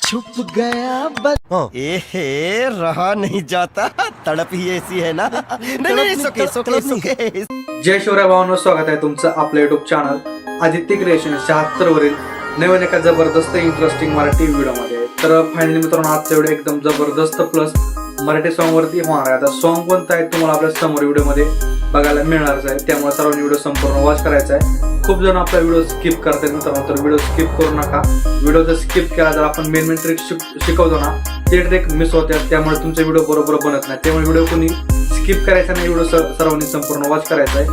छुप गया एहे रहा नहीं जाता, तड़प ही ऐसी है ना। नहीं, सोके। जय शिवराय भावांनो, स्वागत आहे तुमचं आपल्या युट्यूब चॅनल आदित्य क्रिएशन 76 वरील नवीन एका जबरदस्त इंटरेस्टिंग मराठी व्हिडिओमध्ये. तर फायनली मित्रांनो, आजचा व्हिडिओ एकदम जबरदस्त प्लस मराठी सॉन्ग वरती होणार आहे. आता सॉन्ग कोणतं आहे तुम्हाला आपल्या समोर व्हिडिओमध्ये बघायला मिळणारच आहे, त्यामुळे सर्वांनी व्हिडिओ संपूर्ण वॉच करायचा आहे. खूप जण आपला व्हिडिओ स्किप करतात मित्रांनो, तर व्हिडिओ स्किप करू नका. व्हिडिओ जर स्किप केला तर आपण मेन ट्रिक शिकवतो ना, ते ट्रिक मिस होतात, त्यामुळे तुमचा व्हिडिओ बरोबर बनत नाही. त्यामुळे व्हिडिओ कोणी स्किप करायचा नाही, व्हिडिओ सर्वांनी संपूर्ण वॉच करायचा आहे.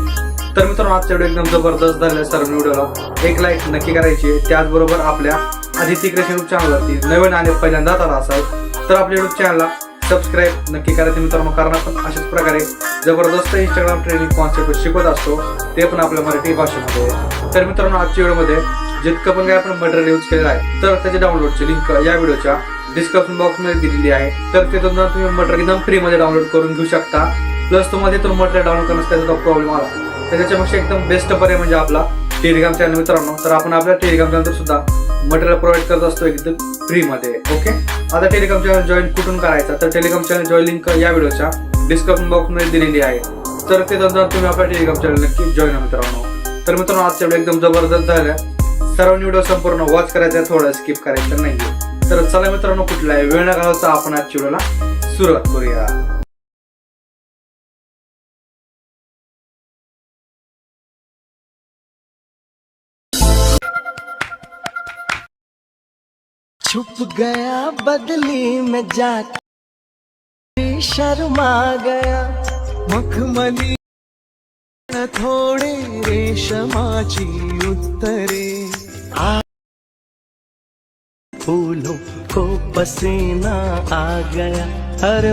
तर मित्रांनो, आजचा व्हिडिओ एकदम जबरदस्त झालेला. सर्व व्हिडिओला एक लाईक नक्की करायची आहे. त्याचबरोबर आपल्या आदित्य क्रिएशन युट्यूब चॅनलवरती नवीन आणि पहिल्यांदाच आला असाल तर आपल्या युट्यूब चॅनलला सबस्क्राईब नक्की करायचं मित्रांनो, कारण आपण अशाच प्रकारे जबरदस्त इंस्टाग्राम ट्रेनिंग कॉन्सेप्ट शिकवत असतो, ते पण आपल्या मराठी भाषेमध्ये. तर मित्रांनो, आजच्या व्हिडिओमध्ये जितकं पण काही आपण मटेरियल यूज केलेलं आहे तर त्याच्या डाउनलोडची लिंक या व्हिडिओच्या डिस्क्रिप्शन बॉक्समध्ये दिलेली आहे. तर तिथून तुम्ही मटेरियल एकदम फ्रीमध्ये डाउनलोड करून घेऊ शकता. प्लस तुम्हाला तिथून मटेरियल डाउनलोड करण्यास त्याचा प्रॉब्लेम आला तर त्याच्यापेक्षा एकदम बेस्ट पर्याय म्हणजे आपला टेलिग्राम चॅनल मित्रांनो. तर आपण आपल्या टेलिग्राम चॅनल सुद्धा मटेरियल प्रोव्हाइड करत असतो एकदम फ्रीमध्ये. ओके, आता टेलिग्राम चॅनल जॉईन कुठून करायचा तर टेलिग्राम चॅनल जॉईन लिंक या व्हिडिओच्या डिस्क्रिप्शन बॉक्समध्ये दिलेली आहे. तर ते तुम्ही आपल्या टेलिग्राम चॅनल नक्की जॉईन मित्रांनो. तर मित्रांनो, आजच्या व्हिडिओ एकदम जबरदस्त झाला. सर्वांनी व्हिडिओ संपूर्ण वॉच करायचा आहे, थोडं स्किप करायचं नाही. तर चला मित्रांनो, कुठलाही वेळ न घालवता आपण आजच्या व्हिडिओला सुरुवात करूया. छुप गया बदली में जाके शर्मा गया मखमली थोडे रेशमाची उत्तरे फूलों को पसीना आ गया. अरे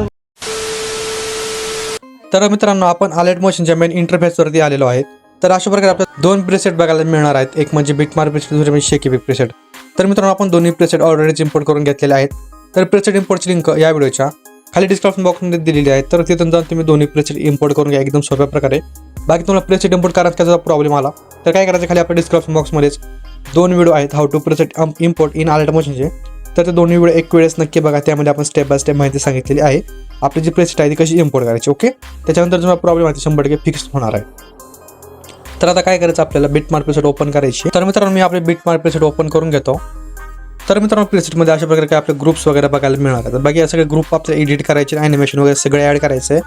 तर मित्रांनो, आपण आलेट मोशनच्या मेन इंटरफेस वरती आलेलो आहे. तर अशा प्रकारे आपल्याला दोन प्रेसेट बघायला मिळणार आहेत, एक म्हणजे बिटमार्क प्रेसेट, दुसरे म्हणजे शेकी बिट प्रेसेट. तर मित्रांनो, आपण दोन्ही प्रेसेट ऑलरेडी इम्पोर्ट करून घेतलेले आहेत. तर प्रेसेट इम्पोर्टची लिंक या व्हिडिओच्या खाली डिस्क्रिप्शन बॉक्समध्ये दिलेली आहे. तर तिथून जाऊन तुम्ही दोन्ही प्रेसेट इम्पोर्ट करून घ्या एकदम सोप्या प्रकारे. बाकी तुम्हाला प्रेसेट इम्पोर्ट करायचा त्याचा प्रॉब्लेम आला तर काय करायचं, खाली आपल्या डिस्क्रिप्शन बॉक्समध्येच दोन व्हिडिओ आहेत how to preset import in Alight मोशनचे. तर ते दोन्ही व्हिडिओ एक वेळेस नक्की बघा, त्यामध्ये आपण स्टेप बाय स्टेप माहिती सांगितलेली आहे. आपली जी प्रेसेट आहे ती कशी इम्पोर्ट करायची. ओके, त्याच्यानंतर तुम्हाला प्रॉब्लेम आहे 100% फिक्स होणार आहे. तर आता काय करायचं, आपल्याला बिटमार्क प्रेसेट ओपन करायची. तर मित्रांनो, मी आपले बिटमार्क प्रेसेट ओपन करून घेतो. तर मित्रांनो, प्रेसेटमध्ये अशा प्रकारे काय आपले ग्रुप्स वगैरे बघायला मिळणार आहेत. बाकी सगळे ग्रुप आपल्याला एडिट करायचे, ॲनिमेशन वगैरे सगळे ॲड करायचं आहे.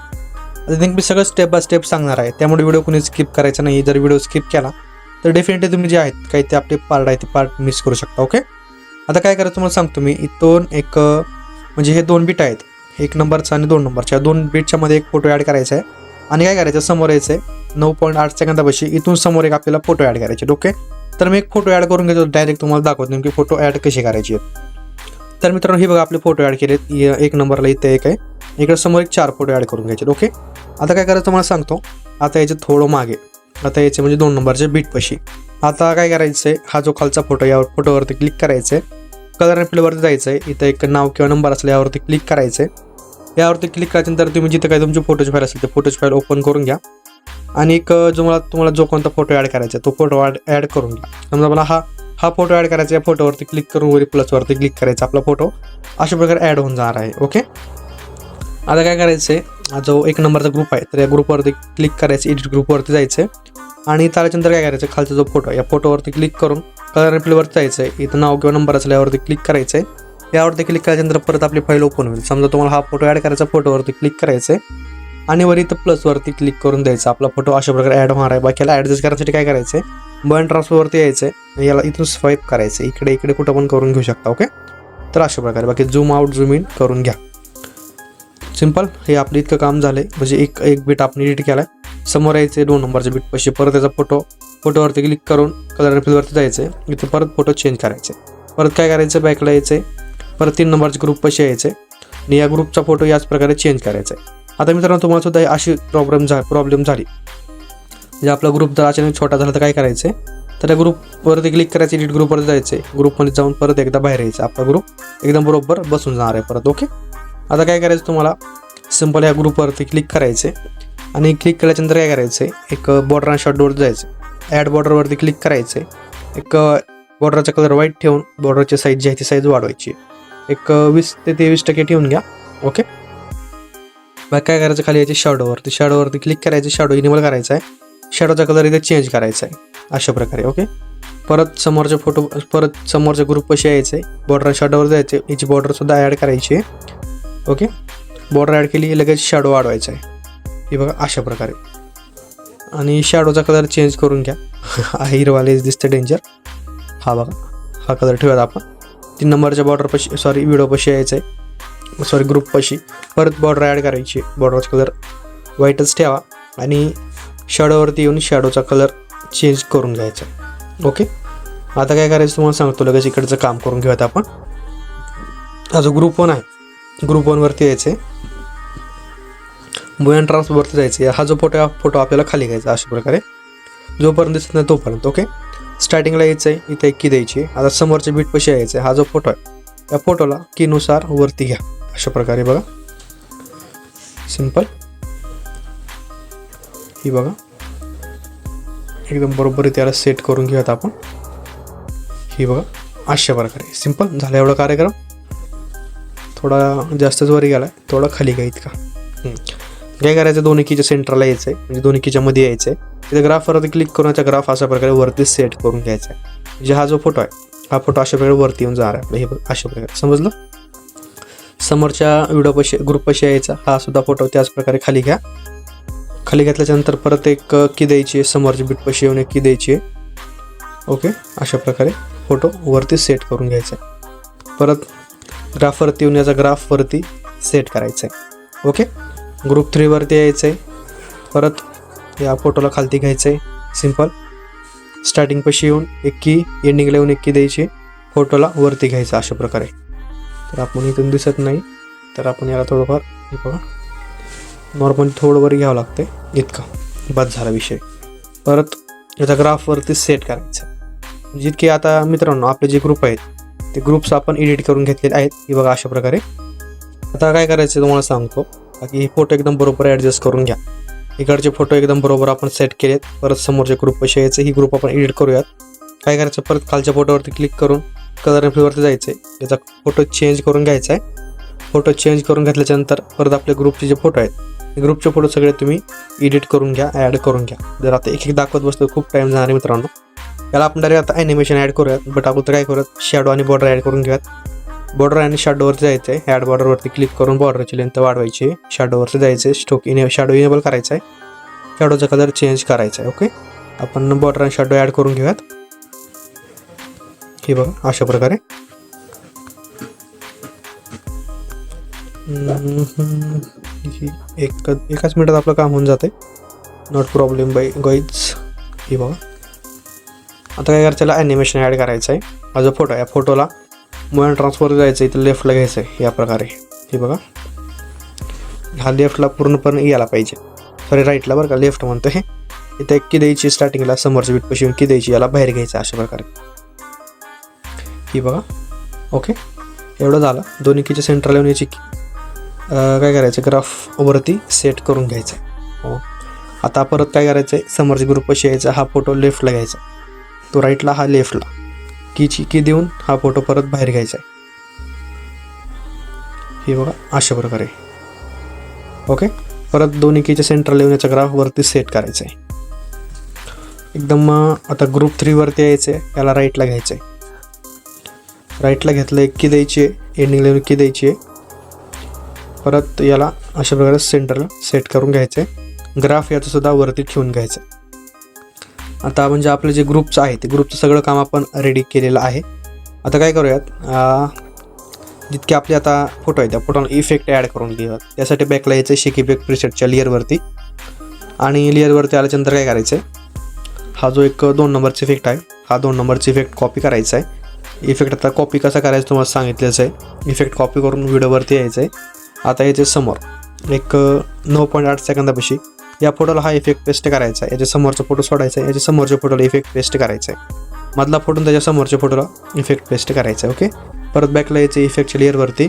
आय थिंक मी सगळं स्टेप बाय स्टेप सांगणार आहे, त्यामुळे व्हिडिओ कोणी स्किप करायचा नाही. जर व्हिडिओ स्किप केला तर डेफिनेटली तुम्ही जे आहेत काही ते आपले पार्ट आहे ते पार्ट मिस करू शकता. ओके, आता काय करायचं तुम्हाला सांगतो मी. इथून एक म्हणजे हे दोन बीट आहेत, 1 नंबरचा आणि 2 नंबरच्या. 2 बीटच्या मध्ये एक फोटो ॲड करायचा आहे आणि काय करायचं, समोर यायचं आहे 9.8 सेकंदापाशी इथून समोर एक आपल्याला फोटो ॲड करायचे. ओके, तर मी एक फोटो ॲड करून घेतो, डायरेक्ट तुम्हाला दाखवतो नेमकी फोटो ॲड कशी करायची आहेत. तर मित्रांनो, हे बघा आपले फोटो ॲड केलेत. 1 नंबरला इथं एक आहे, इकडे समोर एक 4 फोटो ॲड करून घ्यायचे. ओके, आता काय करायचं तुम्हाला सांगतो. आता याचे थोडं मागे, आता याचे म्हणजे 2 नंबरच्या बीटपाशी. आता काय करायचं आहे, हा जो खालचा फोटो यावर फोटोवरती क्लिक करायचं आहे. कलर आणि फिलवरती जायचं आहे, इथं एक नाव किंवा नंबर असलं यावरती क्लिक करायचं आहे. यावरती क्लिक करायच्यानंतर तुम्ही जिथं काय तुमची फोटोची फाईल असेल ते फोटोची फाईल ओपन करून घ्या आणि एक तुम्हाला जो कोणता फोटो ॲड करायचा आहे तो फोटो ॲड करून घ्या. समजा मला हा फोटो ॲड करायचा, या फोटोवरती क्लिक करून वरी प्लसवरती क्लिक करायचा, आपला फोटो अशा प्रकारे ॲड होऊन जाणार आहे. ओके, आता काय करायचं आहे, जो 1 नंबरचा ग्रुप आहे तर या ग्रुपवरती क्लिक करायचं, एडिट ग्रुपवरती जायचं आहे आणि त्याच्यानंतर काय करायचं, खालचा जो फोटो या फोटोवरती क्लिक करून कलर आणि फिलवरती जायचं आहे. इथं नाव किंवा नंबर असलं यावरती क्लिक करायचं आहे. यावरती क्लिक केल्यानंतर परत आपली फाईल ओपन होईल. समजा तुम्हाला हा फोटो ॲड करायचा, फोटोवरती क्लिक करायचं आहे आणि वर इथं प्लसवरती क्लिक करून द्यायचा, आपला फोटो अशा प्रकारे ॲड होणार आहे. बाकीला ॲडजस्ट करण्यासाठी काय करायचं आहे, बटन ट्रान्सफरवरती यायचं आहे, याला इथून स्वाईप करायचं, इकडे कुठं पण करून घेऊ शकता. ओके, तर अशा प्रकारे बाकी झूम आउट झूम इन करून घ्या. सिंपल, हे आपलं इतकं काम झालं आहे. म्हणजे एक बीट आपण एडिट केला आहे, समोर यायचं आहे 2 नंबरच्या बीटपाशी, परत त्याचा फोटोवरती क्लिक करून कलर आणि फिलवरती जायचं आहे, इथं परत फोटो चेंज करायचे. परत काय करायचं, बॅकला यायचं आहे, परत 3 नंबरच्या ग्रुपपाशी यायचं आहे आणि या ग्रुपचा फोटो याच प्रकारे चेंज करायचा आहे. आता मित्रांनो, तुम्हाला सुद्धा अशी प्रॉब्लेम झाली म्हणजे आपला ग्रुप जर अचानक छोटा झाला तर काय करायचं आहे, तर त्या ग्रुपवरती क्लिक करायचं, एडिट ग्रुपवरती जायचं आहे, ग्रुपमध्ये जाऊन परत एकदा बाहेर यायचं, आपला ग्रुप एकदम बरोबर बसून जाणार आहे परत. ओके, आता काय करायचं तुम्हाला, सिंपल या ग्रुपवरती क्लिक करायचे आणि क्लिक केल्यानंतर काय करायचं, एक बॉर्डर आणि शॉर्टवरती जायचं, ॲड बॉर्डरवरती क्लिक करायचं, एक बॉर्डरचा कलर व्हाईट ठेवून बॉर्डरची साईज जी आहे ती साईज वाढवायची. एक 20 ते 23% ठेवून घ्या. ओके. बाकी काय करायचं, खाली यायचे शॅडोवरती क्लिक करायचं, शॅडो इनेबल करायचा आहे, शॅडोचा कलर इथे चेंज करायचा आहे अशा प्रकारे. ओके. परत समोरच्या ग्रुप कशी यायचं आहे, बॉर्डर शॅडोवर जायचे, याची बॉर्डरसुद्धा ॲड करायची आहे. ओके. बॉर्डर ॲड केली, लगेच शॅडो वाढवायचा आहे. हे बघा अशा प्रकारे. आणि शॅडोचा कलर चेंज करून घ्या. हिरवालेच दिसतं डेंजर. हा बघा, हा कलर ठेवूयात आपण. 3 नंबरच्या व्हिडिओ पशी यायचं आहे, ग्रुप पशी. परत बॉर्डर ॲड करायची, बॉर्डरचा कलर व्हाईटच ठेवा आणि शॅडोवरती येऊन शॅडोचा कलर चेंज करून घ्यायचा. ओके. आता काय करायचं तुम्हाला सांगतो, लगेच इकडचं काम करून घेऊयात आपण. हा जो ग्रुप 1 आहे, ग्रुप 1वरती यायचं आहे, बुयान ट्रान्सफरवरती जायचं. हा जो फोटो आपल्याला खाली घ्यायचा अशा प्रकारे, जोपर्यंत दिसत नाही तोपर्यंत. ओके. स्टार्टिंगला यायचं आहे, इथे एक की द्यायची आहे. आता समोरच्या बीट पशी यायचं आहे, हा जो फोटो आहे त्या फोटोला कीनुसार वरती घ्या अशा प्रकारे. बघा सिंपल. ही बघा एकदम बरोबर त्याला सेट करून घेऊयात आपण. ही बघा अशा प्रकारे सिंपल झाला. एवढा कार्यक्रम थोडा जास्तच वरी गेला, थोडा खाली घ्या इतका. काय करायचं, दोन्ही कीच्या सेंटरला यायचं आहे, म्हणजे दोन्ही कीच्या मध्ये यायचं आहे. तिथे ग्राफवरती क्लिक करून त्याचा ग्राफ अशा प्रकारे वरती सेट करून घ्यायचा आहे. म्हणजे हा जो फोटो आहे, हा फोटो अशा प्रकारे वरती येऊन जाणार आहे आपलं. हे बघ अशा प्रकारे, समजलं. समोरच्या व्हिडिओ ग्रुप पशी यायचा, हा सुद्धा फोटो त्याच प्रकारे खाली घ्या. खाली घेतल्याच्यानंतर परत एक की द्यायची आहे, समोरची बीट पशी येऊन एक की द्यायची आहे. ओके. अशा प्रकारे फोटो वरती सेट करून घ्यायचा आहे. परत ग्राफवरती येऊन याचा ग्राफ वरती सेट करायचा आहे. ओके. ग्रुप 3वरती यायचं आहे, परत या फोटोला खालती घ्यायचं आहे सिंपल. स्टार्टिंग पशी येऊन एक की, एंडिंगला येऊन एक की द्यायची, फोटोला वरती घ्यायचं अशा प्रकारे. तर आपण इथून दिसत नाही, तर आपण याला थोडंफार हे बघा नॉर्मली थोडं वर घ्यावं लागते, इतकं बस झाला विषय. परत याचा ग्राफवरती सेट करायचं. जितके आता मित्रांनो आपले जे ग्रुप आहेत ते ग्रुप्स आपण एडिट करून घेतलेले आहेत. हे बघा अशा प्रकारे. आता काय करायचं तुम्हाला सांगतो, बाकी हे फोटो एकदम बरोबर ॲडजस्ट करून घ्या. इकडचे फोटो एकदम बरोबर आपण सेट केलेत. परत समोरचे ग्रुप कसे यायचे, ही ग्रुप आपण एडिट करूयात. काय करायचं, परत खालच्या फोटोवरती क्लिक करून कलर फिलवरती जायचं आहे, याचा फोटो चेंज करून घ्यायचा आहे. फोटो चेंज करून घेतल्याच्यानंतर परत आपल्या ग्रुपचे जे फोटो आहेत, ग्रुपचे फोटो सगळे तुम्ही एडिट करून घ्या, ॲड करून घ्या. जर आता एक दाखवत बसतो खूप टाईम जाणार आहे मित्रांनो. याला आपण डायरेक्ट आता ॲनिमेशन ॲड करूयात. बट अगोदर काय करूयात, शॅडो आणि बॉर्डर ॲड करून घेऊयात. बॉर्डर आणि शॅडोवरती जायचं आहे, ॲड बॉर्डरवरती क्लिक करून बॉर्डरची लेंथ वाढवायची आहे. शॅडोवरती जायचं आहे, शॅडो इनेबल करायचा आहे, शॅडोचा कलर चेंज करायचा आहे. ओके. आपण बॉर्डर आणि शॅडो ॲड करून घेऊयात. हे बघा अशा प्रकारे. एकाच मिनिटात आपलं काम होऊन जाते, नॉट प्रॉब्लेम बाय गाईज. हे बघा आता काय करायचं, त्याला ॲनिमेशन ॲड करायचं आहे. हा जो फोटो आहे, या फोटोला मोबाईल ट्रान्सफर जायचं आहे, इथं लेफ्टला घ्यायचं आहे या प्रकारे. हे बघा हा लेफ्टला पूर्णपणे यायला पाहिजे, सॉरी राईटला बरं का, लेफ्ट म्हणतो हे. इथं एक की द्यायची स्टार्टिंगला, समोरच्या बीटपाशी की द्यायची, याला बाहेर घ्यायचं अशा प्रकारे. ही बघा. ओके. एवढं झालं. दोन्ही कीच्या सेंटरला येऊन याची काय करायचं, ग्राफ वरती सेट करून घ्यायचं आहे. हो. आता परत काय करायचं आहे, समोरच्या ग्रुपपाशी यायचा, हा फोटो लेफ्टला घ्यायचा, तो राईटला, हा लेफ्टला. की देऊन हा फोटो परत बाहेर घ्यायचा आहे. हे बघा अशा प्रकारे. ओके. परत दोन्ही कीच्या सेंटरला येऊन याचा ग्राफ वरती सेट करायचा आहे एकदम. आता ग्रुप 3वरती यायचं आहे, याला राईटला घ्यायचं आहे. राईटला घेतलं, एक की द्यायची आहे, एंडिंगला येऊन की द्यायची आहे. परत याला अशा प्रकारे सेंटरला सेट करून घ्यायचं आहे. ग्राफ याचं सुद्धा वरती ठेवून घ्यायचं. आता म्हणजे आपलं जे ग्रुपचं आहे ते ग्रुपचं सगळं काम आपण रेडी केलेलं आहे. आता काय करूयात, जितके आपले आता फोटो आहे त्या फोटोला इफेक्ट ॲड करून घेऊयात. त्यासाठी बॅकला यायचं शेक इफेक्ट प्रिसेटच्या लेअरवरती, आणि लेअरवरती आल्याच्यानंतर काय करायचं आहे, हा जो एक 2 नंबरचा इफेक्ट आहे, हा 2 नंबरचा इफेक्ट कॉपी करायचा आहे. इफेक्ट आता कॉपी कसा करायचं तुम्हाला सांगितलंच आहे. इफेक्ट कॉपी करून व्हिडिओवरती यायचं आहे. आता याच्या समोर एक 9.8 सेकंदापाशी या फोटोला हा इफेक्ट पेस्ट करायचा आहे. याच्या समोरचा फोटो सोडायचा आहे, याच्या समोरच्या फोटोला इफेक्ट पेस्ट करायचा आहे. मधला फोटो त्याच्या समोरच्या फोटोला इफेक्ट पेस्ट करायचा आहे. ओके. परत बॅकला यायचं इफेक्टच्या लेअरवरती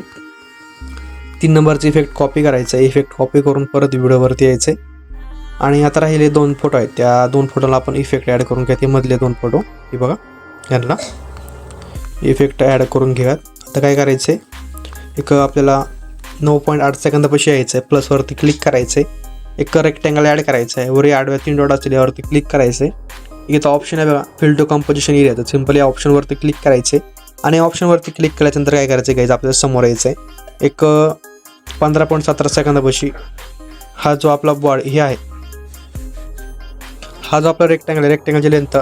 3 नंबरचा इफेक्ट कॉपी करायचा आहे. इफेक्ट कॉपी करून परत व्हिडिओवरती यायचं आहे. आणि आता राहिले 2 फोटो आहेत, त्या 2 फोटोला आपण इफेक्ट ॲड करून घ्या. ते मधले 2 फोटो, हे बघा, यांना इफेक्ट ॲड करून घेऊयात. आता काय करायचं आहे, एक आपल्याला 9.8 सेकंदापाशी यायचं आहे. प्लसवरती क्लिक करायचं आहे. एक रेक्टँगल ॲड करायचं आहे. वर आडव्या 3 डॉट असतील यावरती क्लिक करायचं आहे. इथं ऑप्शन आहे बघा, फिल टू कंपोजिशन एरिया. तर सिम्पली या ऑप्शनवरती क्लिक करायचे आणि ऑप्शनवरती क्लिक केल्यानंतर काय करायचं आहे गाईज, आपल्याला समोर यायचं आहे. एक 15.17 सेकंदापाशी हा जो आपला बॉडी हे आहे, हा जो आपला रेक्टँगलची लेंथ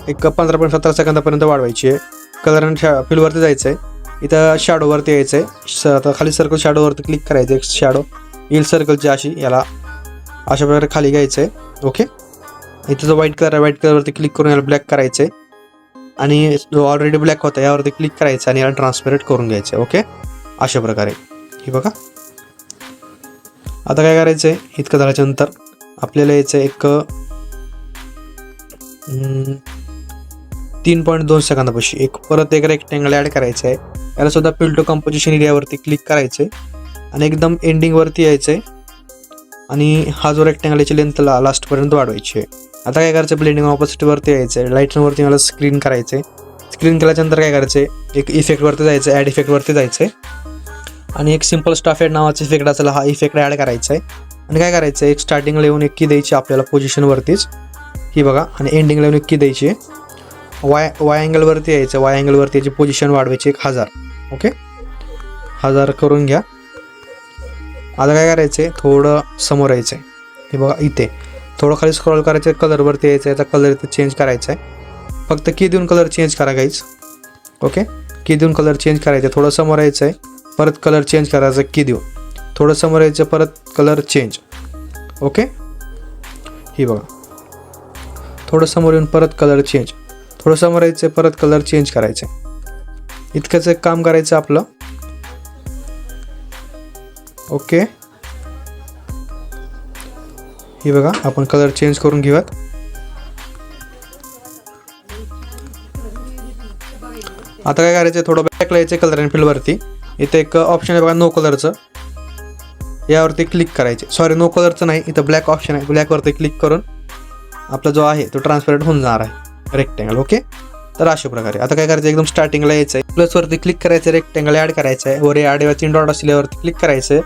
एक 15.17 सेकंदापर्यंत वाढवायची आहे. कलर आणि फिलवरती जायचं आहे. इथं शॅडोवरती यायचं आहे. आता खाली सर्कल शॅडोवरती क्लिक करायचं आहे. एक शॅडो येईल सर्कलची अशी, याला अशा प्रकारे खाली घ्यायचं आहे. ओके, इथं जो व्हाईट कलर आहे, व्हाईट कलरवरती क्लिक करून याला ब्लॅक करायचं आहे आणि जो ऑलरेडी ब्लॅक होता यावरती क्लिक करायचं आणि याला ट्रान्सपरंट करून घ्यायचं आहे. ओके, अशा प्रकारे हे बघा. आता काय करायचं आहे, इतकं झाल्याच्यानंतर आपल्याला यायचं एक 3.2 सेकंदापाशी परत एक रेक्टँगल ॲड करायचं आहे. याला सुद्धा फिल टू कंपोजिशन एरियावरती क्लिक करायचं आहे आणि एकदम एंडिंगवरती यायचं आहे आणि हा जो रेक्टँगल याची लेंथ लास्टपर्यंत वाढवायची आहे. आता काय करायचं, ब्लेंडिंग ऑपोजिटवरती यायचं आहे. लाईटवरती मला स्क्रीन करायचं आहे. स्क्रीन केल्यानंतर काय करायचं आहे, एक इफेक्टवरती जायचं आहे, ॲड इफेक्टवरती जायचं आहे आणि एक सिम्पल स्टॉफ ॲड नावाचा इफेक्ट असेल, हा इफेक्ट ॲड करायचा आहे. आणि काय करायचं आहे, एक स्टार्टिंगला येऊन एक की द्यायची आपल्याला पोझिशनवरतीच ही बघा आणि एंडिंगला येऊन एक की द्यायची आहे. वाय अँगलवरती यायचं. वाय अँगलवरती याची पोझिशन वाढवायची 1000. ओके, 1000 करून घ्या. आता काय करायचं आहे, थोडं समोर यायचं आहे. हे बघा इथे थोडं खाली स्क्रॉल करायचं आहे. कलरवरती यायचं आहे. याचा कलर इथे चेंज करायचा आहे. फक्त की देऊन कलर चेंज करा गाईज. ओके, की देऊन कलर चेंज करायचं. थोडं समोर यायचं आहे, परत कलर चेंज करायचं की देऊन. थोडं समोर यायचं, परत कलर चेंज. ओके, ही बघा थोडं समोर येऊन परत कलर चेंज. थोडं समोर यायचं, परत कलर चेंज करायचं. इतकंच एक काम करायचं आपलं. ओके, हे बघा आपण कलर चेंज करून घेऊयात. आता काय करायचं, थोडं बॅकला यायचं कलर अँड फिलवरती. इथे एक ऑप्शन आहे बघा नो कलरचं, यावरती क्लिक करायचे. सॉरी, नो कलरचं नाही, इथं ब्लॅक ऑप्शन आहे. ब्लॅकवरती क्लिक करून आपला जो आहे तो ट्रान्सपरंट होऊन जाणार आहे रेक्टँगल. ओके, तर अशा प्रकारे आता काय करायचं, एकदम स्टार्टिंगला यायचं आहे. प्लसवरती क्लिक करायचं, रेक्टँगल ॲड करायचं आहे. वर आडव्या 3 डॉट असल्यावरती क्लिक करायचं आहे.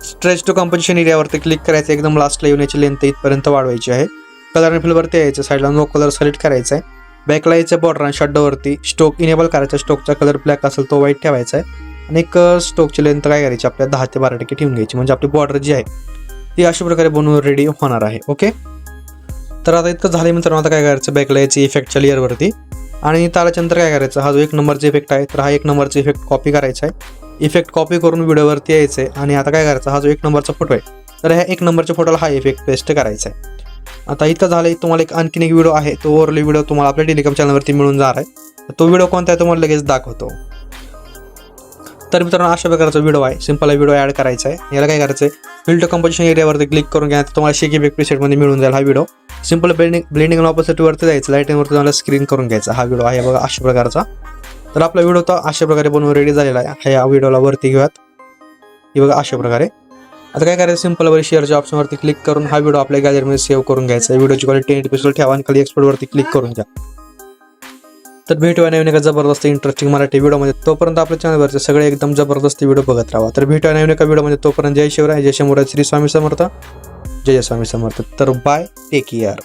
स्ट्रेच टू कंपोजिशन एरियावरती क्लिक करायचं. एकदम लास्टला येऊन याची लेंथ इथपर्यंत वाढवायची आहे. कलर आणि फिलवरती यायचं. साईडला नो कलर सिलेक्ट करायचा आहे. बॅकला यायचं, बॉर्डर आणि शॅडोवरती स्टोक इनेबल करायचा. स्टोकचा कलर ब्लॅक असेल तो व्हाईट ठेवायचा आहे आणि एक स्टोकची लेंथ काय करायची, आपल्या 10 ते 12% ठेवून घ्यायची. म्हणजे आपली बॉर्डर जी आहे ती अशा प्रकारे बनवून रेडी होणार आहे. ओके, तर आता इतकं झालं मित्रांनो. आता काय करायचं, बॅकला यायची इफेक्टच्या लेअरवरती आणि त्याच्यानंतर काय करायचं, हा जो 1 नंबरचा इफेक्ट आहे तर हा 1 नंबरचा इफेक्ट कॉपी करायचा आहे. इफेक्ट कॉपी करून व्हिडिओवरती यायचं आहे आणि आता काय करायचं, हा जो 1 नंबरचा फोटो आहे तर ह्या 1 नंबरच्या फोटोला हा इफेक्ट पेस्ट करायचा आहे. आता इतकं झालं. तुम्हाला एक आणखीन एक व्हिडिओ आहे, तो ओव्हरली व्हिडिओ तुम्हाला आपल्या टेलिकॉम चॅनलवरती मिळून जाणार आहे. तो व्हिडिओ कोणता आहे तुम्हाला लगेच दाखवतो. तर मित्रांनो अशा प्रकारचा व्हिडिओ आहे. सिंपल व्हिडिओ ॲड करायचा आहे. याला काय करायचं आहे, फिल टू कंपोजिशन एरियावरती क्लिक करून घ्या. तुम्हाला शेकी बेक प्रीसेटमध्ये मिळून जाईल हा व्हिडिओ. सिंपल ब्लेंडिंग ऑपोजिटवरती जायचं, लाईटिंगवरती तुम्हाला स्क्रीन करून घ्यायचा. हा व्हिडिओ आहे बघा अशा प्रकारचा. तर आपला व्हिडिओ तर अशा प्रकारे बनवून रेडी झालेला आहे. ह्या व्हिडिओला वरती घेऊयात. हे बघा अशा प्रकारे. आता काय करायचं, सिंपल वर शेअरच्या ऑप्शनवरती क्लिक करून हा व्हिडिओ आपल्या गॅलरीमध्ये सेव्ह करून घ्यायचा. व्हिडिओची क्वालिटी 1080p ठेवा आणि खाली एक्सपोर्टवरती क्लिक करून घ्या. तर भेटूया नवीन एका जबरदस्त इंटरेस्टिंग मराठी व्हिडिओमध्ये. तोपर्यंत आपल्या चॅनलवरचे सगळे एकदम जबरदस्त व्हिडिओ बघत राहा. तर भेटूया नवीन एका व्हिडिओमध्ये. तोपर्यंत जय शिवराय, जय शंभूराज, श्री स्वामी समर्थ, जय स्वामी समर्थ. तर बाय, टेक केअर.